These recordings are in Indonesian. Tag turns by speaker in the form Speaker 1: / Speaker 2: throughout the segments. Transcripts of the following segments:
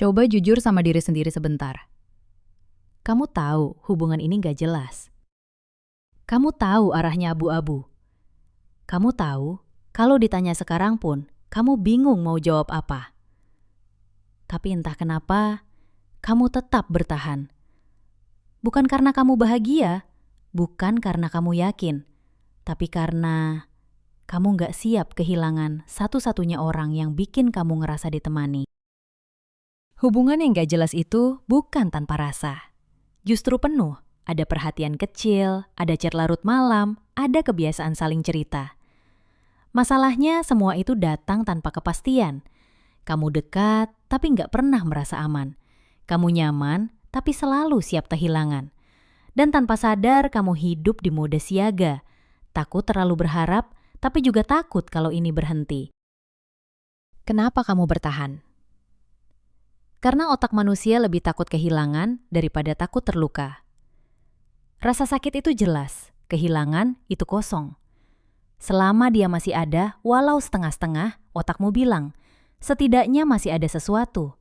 Speaker 1: Coba jujur sama diri sendiri sebentar. Kamu tahu hubungan ini gak jelas. Kamu tahu arahnya abu-abu. Kamu tahu kalau ditanya sekarang pun, kamu bingung mau jawab apa. Tapi entah kenapa, kamu tetap bertahan. Bukan karena kamu bahagia, bukan karena kamu yakin, tapi karena kamu gak siap kehilangan satu-satunya orang yang bikin kamu ngerasa ditemani. Hubungan yang gak jelas itu bukan tanpa rasa. Justru penuh, ada perhatian kecil, ada chat larut malam, ada kebiasaan saling cerita. Masalahnya semua itu datang tanpa kepastian. Kamu dekat, tapi nggak pernah merasa aman. Kamu nyaman, tapi selalu siap kehilangan. Dan tanpa sadar kamu hidup di mode siaga. Takut terlalu berharap, tapi juga takut kalau ini berhenti. Kenapa kamu bertahan? Karena otak manusia lebih takut kehilangan daripada takut terluka. Rasa sakit itu jelas, kehilangan itu kosong. Selama dia masih ada, walau setengah-setengah, otakmu bilang, setidaknya masih ada sesuatu.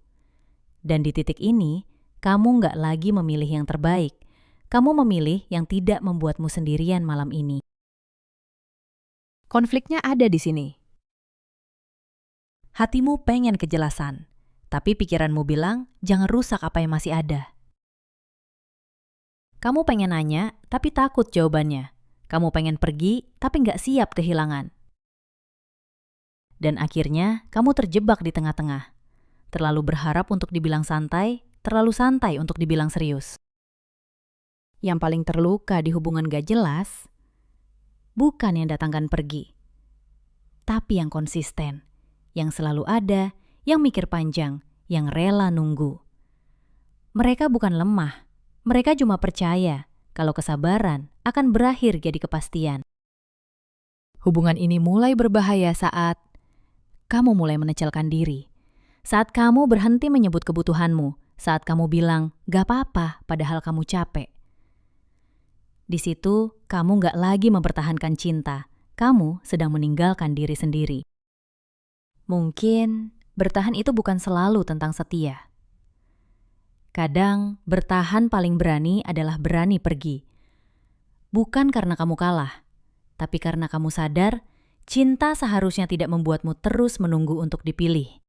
Speaker 1: Dan di titik ini, kamu nggak lagi memilih yang terbaik. Kamu memilih yang tidak membuatmu sendirian malam ini. Konfliknya ada di sini. Hatimu pengen kejelasan. Tapi pikiranmu bilang, jangan rusak apa yang masih ada. Kamu pengen nanya, tapi takut jawabannya. Kamu pengen pergi, tapi nggak siap kehilangan. Dan akhirnya, kamu terjebak di tengah-tengah. Terlalu berharap untuk dibilang santai, terlalu santai untuk dibilang serius. Yang paling terluka di hubungan gak jelas, bukan yang datangkan pergi, tapi yang konsisten, yang selalu ada, yang mikir panjang, yang rela nunggu. Mereka bukan lemah, mereka cuma percaya kalau kesabaran akan berakhir jadi kepastian. Hubungan ini mulai berbahaya saat kamu mulai menecilkan diri, saat kamu berhenti menyebut kebutuhanmu, saat kamu bilang gak apa-apa padahal kamu capek. Di situ, kamu gak lagi mempertahankan cinta, kamu sedang meninggalkan diri sendiri. Mungkin bertahan itu bukan selalu tentang setia. Kadang bertahan paling berani adalah berani pergi. Bukan karena kamu kalah, tapi karena kamu sadar cinta seharusnya tidak membuatmu terus menunggu untuk dipilih.